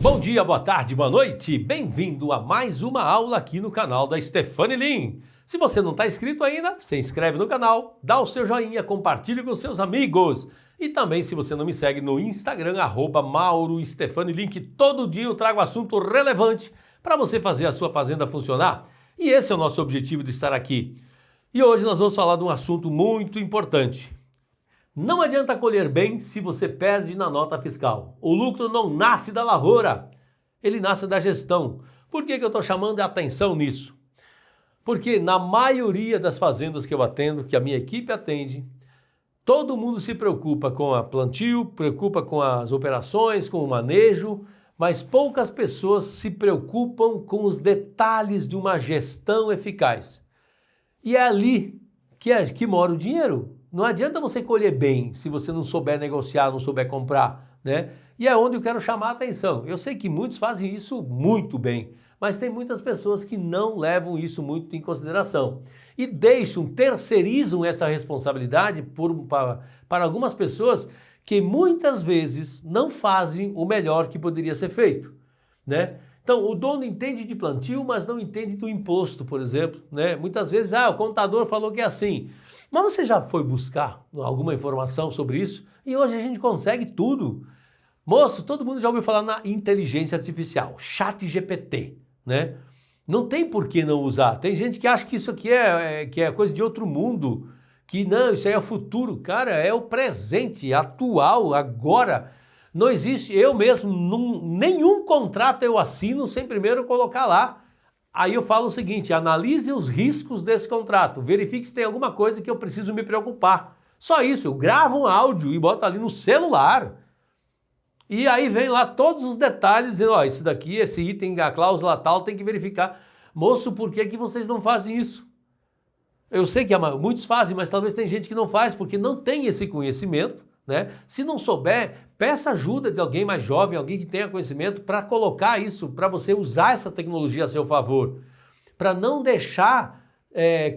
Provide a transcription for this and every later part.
Bom dia, boa tarde, boa noite, bem-vindo a mais uma aula aqui no canal da Stephanie Lin. Se você não está inscrito ainda, se inscreve no canal, dá o seu joinha, compartilhe com seus amigos. E também, se você não me segue no Instagram, @MauroStephaniLin, que todo dia eu trago assunto relevante para você fazer a sua fazenda funcionar. E esse é o nosso objetivo de estar aqui. E hoje nós vamos falar de um assunto muito importante. Não adianta colher bem se você perde na nota fiscal. O lucro não nasce da lavoura, ele nasce da gestão. Por que eu estou chamando a atenção nisso? Porque na maioria das fazendas que eu atendo, que a minha equipe atende, todo mundo se preocupa com a plantio, preocupa com as operações, com o manejo, mas poucas pessoas se preocupam com os detalhes de uma gestão eficaz. E é ali que mora o dinheiro. Não adianta você colher bem se você não souber negociar, não souber comprar, né? E é onde eu quero chamar a atenção. Eu sei que muitos fazem isso muito bem, mas tem muitas pessoas que não levam isso muito em consideração. E terceirizam essa responsabilidade para algumas pessoas que muitas vezes não fazem o melhor que poderia ser feito, né? Então, o dono entende de plantio, mas não entende do imposto, por exemplo, né? Muitas vezes, o contador falou que é assim. Mas você já foi buscar alguma informação sobre isso? E hoje a gente consegue tudo. Moço, todo mundo já ouviu falar na inteligência artificial, ChatGPT, né? Não tem por que não usar. Tem gente que acha que isso aqui que é coisa de outro mundo, que não, isso aí é o futuro. Cara, é o presente, atual, agora. Não existe, eu mesmo, nenhum contrato eu assino sem primeiro colocar lá. Aí eu falo o seguinte, analise os riscos desse contrato, verifique se tem alguma coisa que eu preciso me preocupar. Só isso, eu gravo um áudio e boto ali no celular. E aí vem lá todos os detalhes, dizendo, isso daqui, esse item, a cláusula tal, tem que verificar. Moço, por que vocês não fazem isso? Eu sei que muitos fazem, mas talvez tem gente que não faz, porque não tem esse conhecimento, né? Se não souber, peça ajuda de alguém mais jovem, alguém que tenha conhecimento para colocar isso, para você usar essa tecnologia a seu favor, para não deixar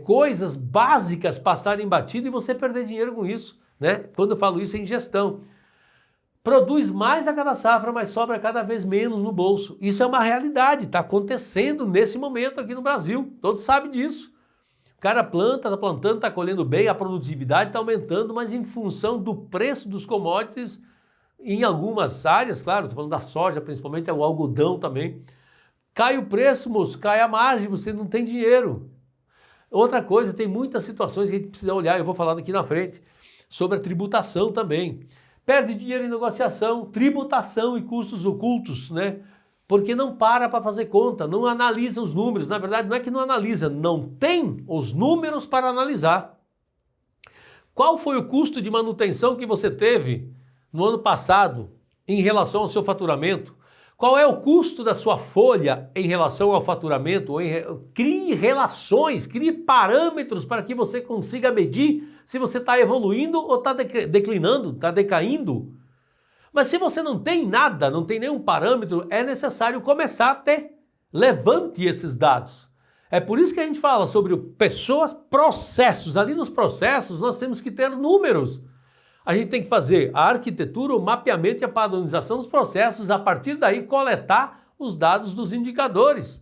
coisas básicas passarem batido e você perder dinheiro com isso, né? Quando eu falo isso é em gestão. Produz mais a cada safra, mas sobra cada vez menos no bolso. Isso é uma realidade, está acontecendo nesse momento aqui no Brasil, todos sabem disso. O cara planta, está plantando, está colhendo bem, a produtividade está aumentando, mas em função do preço dos commodities, em algumas áreas, claro, estou falando da soja principalmente, é o algodão também, cai o preço, moço, cai a margem, você não tem dinheiro. Outra coisa, tem muitas situações que a gente precisa olhar, eu vou falar daqui na frente, sobre a tributação também. Perde dinheiro em negociação, tributação e custos ocultos, né? Porque não para fazer conta, não analisa os números. Na verdade, não é que não analisa, não tem os números para analisar. Qual foi o custo de manutenção que você teve no ano passado em relação ao seu faturamento? Qual é o custo da sua folha em relação ao faturamento? Crie relações, crie parâmetros para que você consiga medir se você está evoluindo ou está declinando, está decaindo. Mas se você não tem nada, não tem nenhum parâmetro, é necessário começar a ter. Levante esses dados. É por isso que a gente fala sobre pessoas, processos. Ali nos processos nós temos que ter números. A gente tem que fazer a arquitetura, o mapeamento e a padronização dos processos, a partir daí coletar os dados dos indicadores,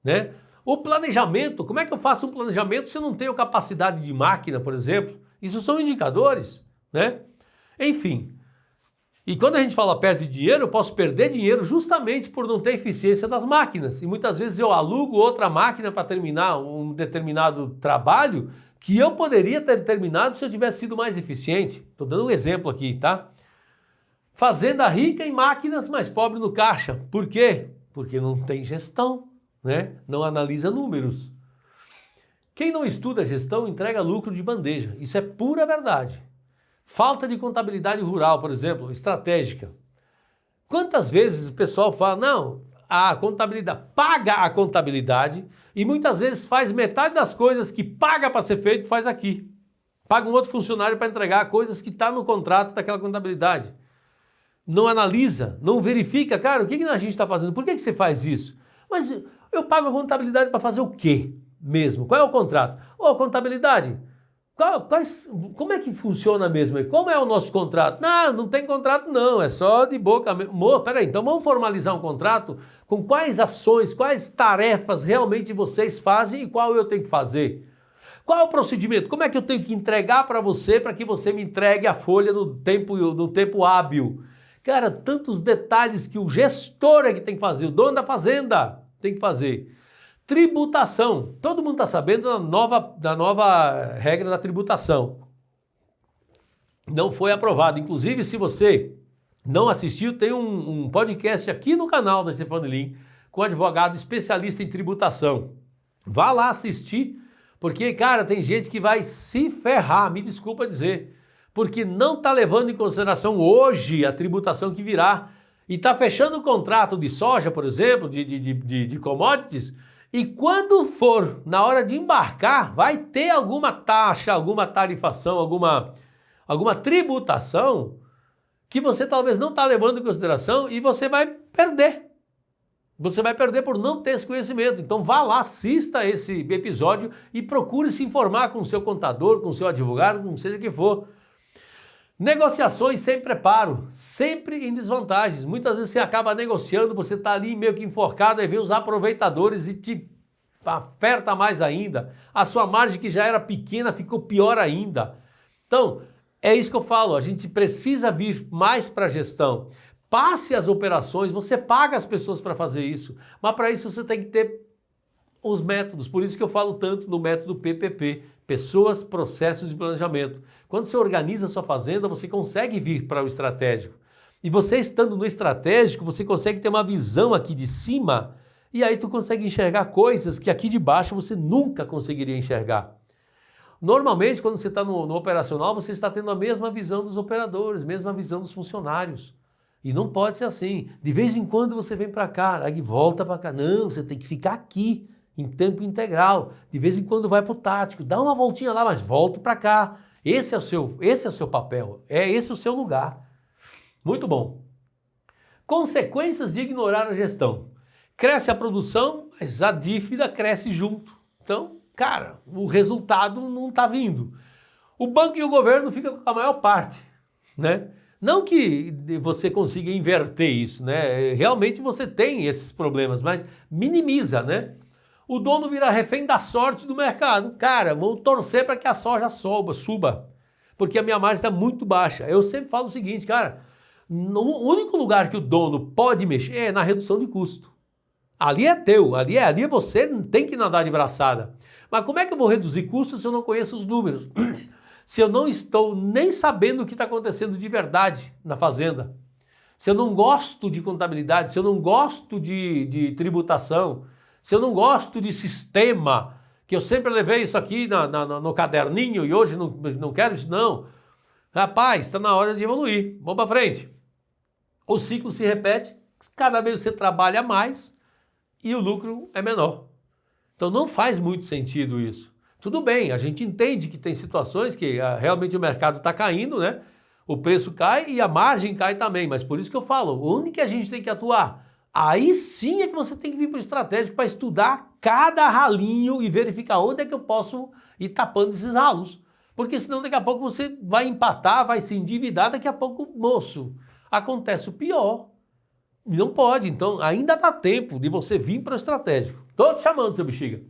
né? O planejamento, como é que eu faço um planejamento se eu não tenho capacidade de máquina, por exemplo? Isso são indicadores, né? Enfim. E quando a gente fala perde dinheiro, eu posso perder dinheiro justamente por não ter eficiência das máquinas. E muitas vezes eu alugo outra máquina para terminar um determinado trabalho que eu poderia ter terminado se eu tivesse sido mais eficiente. Estou dando um exemplo aqui, tá? Fazenda rica em máquinas, mas pobre no caixa. Por quê? Porque não tem gestão, né? Não analisa números. Quem não estuda gestão entrega lucro de bandeja. Isso é pura verdade. Falta de contabilidade rural, por exemplo, estratégica. Quantas vezes o pessoal fala, não, a contabilidade, paga a contabilidade e muitas vezes faz metade das coisas que paga para ser feito, faz aqui. Paga um outro funcionário para entregar coisas que está no contrato daquela contabilidade. Não analisa, não verifica, cara, o que a gente está fazendo? Por que você faz isso? Mas eu pago a contabilidade para fazer o quê mesmo? Qual é o contrato? Contabilidade, Como é que funciona mesmo? Como é o nosso contrato? Não, não tem contrato não, é só de boca mesmo. Peraí, então vamos formalizar um contrato com quais ações, quais tarefas realmente vocês fazem e qual eu tenho que fazer. Qual é o procedimento? Como é que eu tenho que entregar para que você me entregue a folha no tempo hábil? Cara, tantos detalhes que o gestor é que tem que fazer, o dono da fazenda tem que fazer. Tributação. Todo mundo está sabendo da nova regra da tributação. Não foi aprovado. Inclusive, se você não assistiu, tem um podcast aqui no canal da Stefani Lin com um advogado especialista em tributação. Vá lá assistir, porque, cara, tem gente que vai se ferrar, me desculpa dizer, porque não está levando em consideração hoje a tributação que virá e está fechando o contrato de soja, por exemplo, de commodities. E quando for na hora de embarcar, vai ter alguma taxa, alguma tarifação, alguma tributação que você talvez não está levando em consideração e você vai perder. Você vai perder por não ter esse conhecimento. Então vá lá, assista esse episódio e procure se informar com o seu contador, com o seu advogado, com seja que for. Negociações sem preparo, sempre em desvantagens. Muitas vezes você acaba negociando, você está ali meio que enforcado, aí vem os aproveitadores e te aperta mais ainda. A sua margem que já era pequena ficou pior ainda. Então, é isso que eu falo, a gente precisa vir mais para a gestão. Passe as operações, você paga as pessoas para fazer isso, mas para isso você tem que ter os métodos. Por isso que eu falo tanto no método PPP, Pessoas, Processos e Planejamento. Quando você organiza a sua fazenda, você consegue vir para o estratégico. E você estando no estratégico, você consegue ter uma visão aqui de cima e aí tu consegue enxergar coisas que aqui de baixo você nunca conseguiria enxergar. Normalmente, quando você está no operacional, você está tendo a mesma visão dos operadores, mesma visão dos funcionários. E não pode ser assim. De vez em quando você vem para cá, aí volta para cá. Não, você tem que ficar aqui, em tempo integral. De vez em quando vai para o tático, dá uma voltinha lá, mas volta para cá. Esse é o seu papel, esse é o seu lugar. Muito bom. Consequências de ignorar a gestão. Cresce a produção, mas a dívida cresce junto. Então, cara, o resultado não está vindo. O banco e o governo ficam com a maior parte, né? Não que você consiga inverter isso, né? Realmente você tem esses problemas, mas minimiza, né? O dono vira refém da sorte do mercado. Cara, vou torcer para que a soja suba, porque a minha margem está muito baixa. Eu sempre falo o seguinte, cara, o único lugar que o dono pode mexer é na redução de custo. Ali é teu, ali é você, não tem que nadar de braçada. Mas como é que eu vou reduzir custos se eu não conheço os números? Se eu não estou nem sabendo o que está acontecendo de verdade na fazenda, se eu não gosto de contabilidade, se eu não gosto de tributação, se eu não gosto de sistema, que eu sempre levei isso aqui no caderninho e hoje não quero isso não. Rapaz, está na hora de evoluir, vamos para frente. O ciclo se repete, cada vez você trabalha mais e o lucro é menor. Então não faz muito sentido isso. Tudo bem, a gente entende que tem situações que realmente o mercado está caindo, né? O preço cai e a margem cai também, mas por isso que eu falo, onde que a gente tem que atuar? Aí sim é que você tem que vir para o estratégico para estudar cada ralinho e verificar onde é que eu posso ir tapando esses ralos. Porque senão daqui a pouco você vai empatar, vai se endividar, daqui a pouco, moço, acontece o pior. E não pode, então ainda dá tempo de você vir para o estratégico. Tô te chamando, seu bexiga.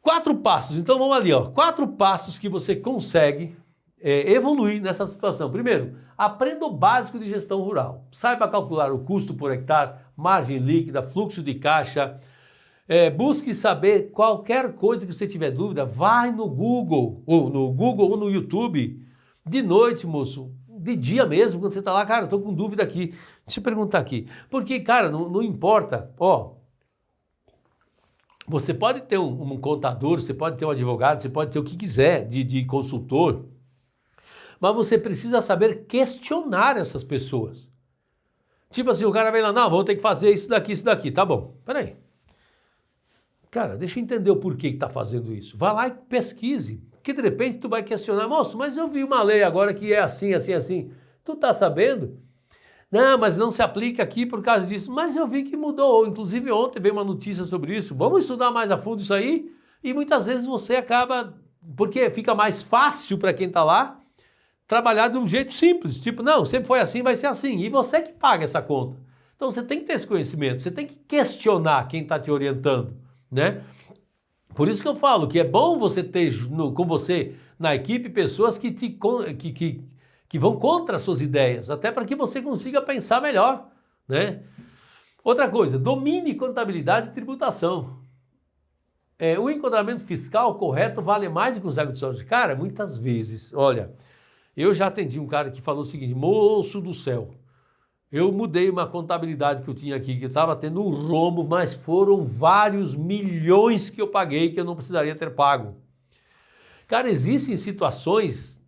4 passos, então vamos ali, ó. 4 passos que você consegue evoluir nessa situação. Primeiro, aprenda o básico de gestão rural. Saiba calcular o custo por hectare, margem líquida, fluxo de caixa. Busque saber qualquer coisa que você tiver dúvida, vai no Google ou no YouTube. De noite, moço, de dia mesmo, quando você está lá, cara, eu estou com dúvida aqui. Deixa eu perguntar aqui. Porque, cara, não importa, ó. Você pode ter um contador, você pode ter um advogado, você pode ter o que quiser de consultor, mas você precisa saber questionar essas pessoas. Tipo assim, o cara vem lá, não, vou ter que fazer isso daqui, tá bom. Peraí. Cara, deixa eu entender o porquê que tá fazendo isso. Vai lá e pesquise, que de repente tu vai questionar, moço, mas eu vi uma lei agora que é assim, assim, assim. Tu tá sabendo? Não, mas não se aplica aqui por causa disso. Mas eu vi que mudou. Inclusive ontem veio uma notícia sobre isso. Vamos estudar mais a fundo isso aí? E muitas vezes você acaba porque fica mais fácil para quem está lá trabalhar de um jeito simples, tipo, não, sempre foi assim, vai ser assim, e você que paga essa conta. Então você tem que ter esse conhecimento, você tem que questionar quem está te orientando, né? Por isso que eu falo que é bom você ter com você na equipe pessoas que vão contra as suas ideias, até para que você consiga pensar melhor, né? Outra coisa, domine contabilidade e tributação. O enquadramento fiscal correto vale mais do que um saco de soja. Cara, muitas vezes, olha, eu já atendi um cara que falou o seguinte, moço do céu, eu mudei uma contabilidade que eu tinha aqui, que eu estava tendo um rombo, mas foram vários milhões que eu paguei que eu não precisaria ter pago. Cara, existem situações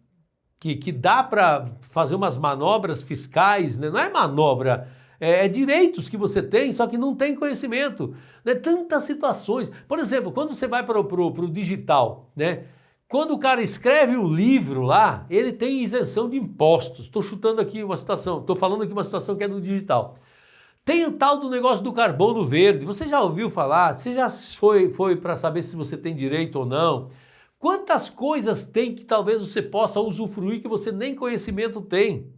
que dá para fazer umas manobras fiscais, né? Não é manobra, é direitos que você tem, só que não tem conhecimento. Né? Tantas situações. Por exemplo, quando você vai para o digital, né? Quando o cara escreve o livro lá, ele tem isenção de impostos. Estou chutando aqui uma situação, estou falando aqui uma situação que é no digital. Tem o tal do negócio do carbono verde. Você já ouviu falar? Você já foi para saber se você tem direito ou não? Quantas coisas tem que talvez você possa usufruir que você nem conhecimento tem?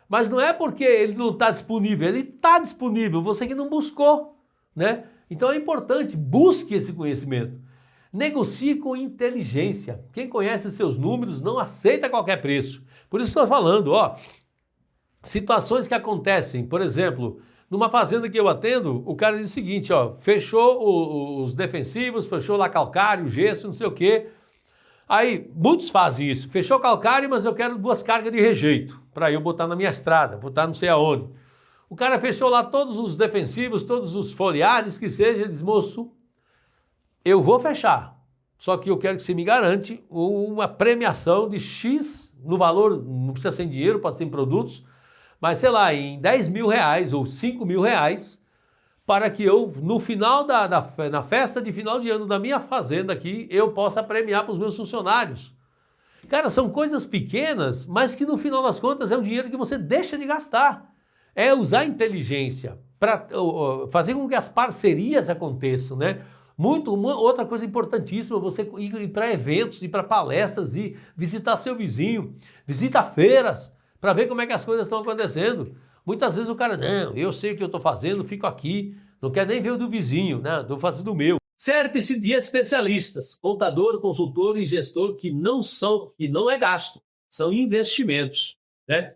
Mas não é porque ele não está disponível, ele está disponível, você que não buscou, né? Então é importante, busque esse conhecimento. Negocie com inteligência. Quem conhece seus números não aceita qualquer preço. Por isso estou falando, ó, situações que acontecem, por exemplo, numa fazenda que eu atendo, o cara diz o seguinte, ó, fechou os defensivos, fechou lá calcário, gesso, não sei o quê. Aí, muitos fazem isso, fechou calcário, mas eu quero 2 cargas de rejeito, para eu botar na minha estrada, botar não sei aonde. O cara fechou lá todos os defensivos, todos os foliares, que seja, diz, moço, eu vou fechar, só que eu quero que você me garante uma premiação de X no valor, não precisa ser em dinheiro, pode ser em produtos, mas sei lá, em 10 mil reais ou 5 mil reais, para que eu, no final na festa de final de ano da minha fazenda aqui, eu possa premiar para os meus funcionários. Cara, são coisas pequenas, mas que no final das contas é um dinheiro que você deixa de gastar. É usar a inteligência para fazer com que as parcerias aconteçam, né? Outra coisa importantíssima, você ir para eventos, ir para palestras, ir visitar seu vizinho, visita feiras, para ver como é que as coisas estão acontecendo. Muitas vezes o cara, não, eu sei o que eu estou fazendo, fico aqui, não quer nem ver o do vizinho, né? Estou fazendo o meu. Cerce-se de especialistas, contador, consultor e gestor que não é gasto, são investimentos, né?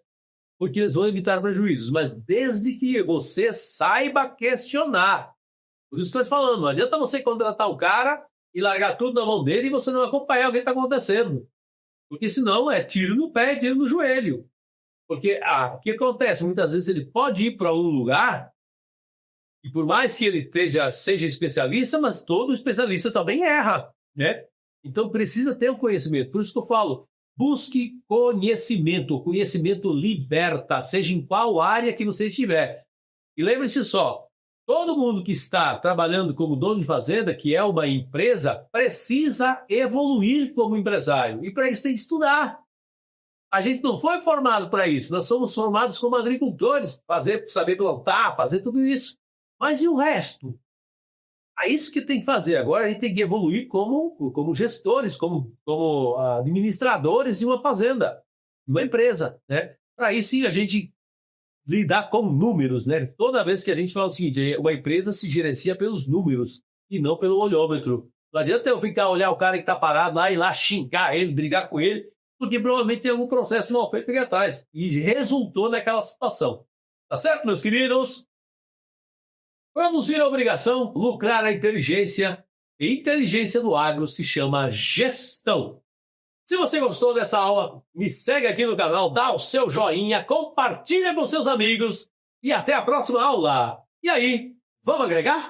Porque eles vão evitar prejuízos, mas desde que você saiba questionar. Por isso que eu estou falando, não adianta você contratar o cara e largar tudo na mão dele e você não acompanhar o que está acontecendo. Porque senão é tiro no pé e tiro no joelho. Porque o que acontece? Muitas vezes ele pode ir para um lugar e por mais que ele seja especialista, mas todo especialista também erra, né? Então precisa ter o conhecimento. Por isso que eu falo, busque conhecimento. O conhecimento liberta, seja em qual área que você estiver. E lembre-se só, todo mundo que está trabalhando como dono de fazenda, que é uma empresa, precisa evoluir como empresário. E para isso tem que estudar. A gente não foi formado para isso. Nós somos formados como agricultores, saber plantar, fazer tudo isso. Mas e o resto? É isso que tem que fazer. Agora a gente tem que evoluir como gestores, como administradores de uma fazenda, de uma empresa, né? Para isso sim a gente lidar com números, né? Toda vez que a gente fala o seguinte, uma empresa se gerencia pelos números e não pelo olhômetro. Não adianta eu olhar o cara que está parado lá e lá xingar ele, brigar com ele, porque provavelmente tem algum processo mal feito aqui atrás e resultou naquela situação. Tá certo, meus queridos? Produzir a obrigação, lucrar a inteligência. E inteligência no agro se chama gestão. Se você gostou dessa aula, me segue aqui no canal, dá o seu joinha, compartilha com seus amigos e até a próxima aula. E aí, vamos agregar?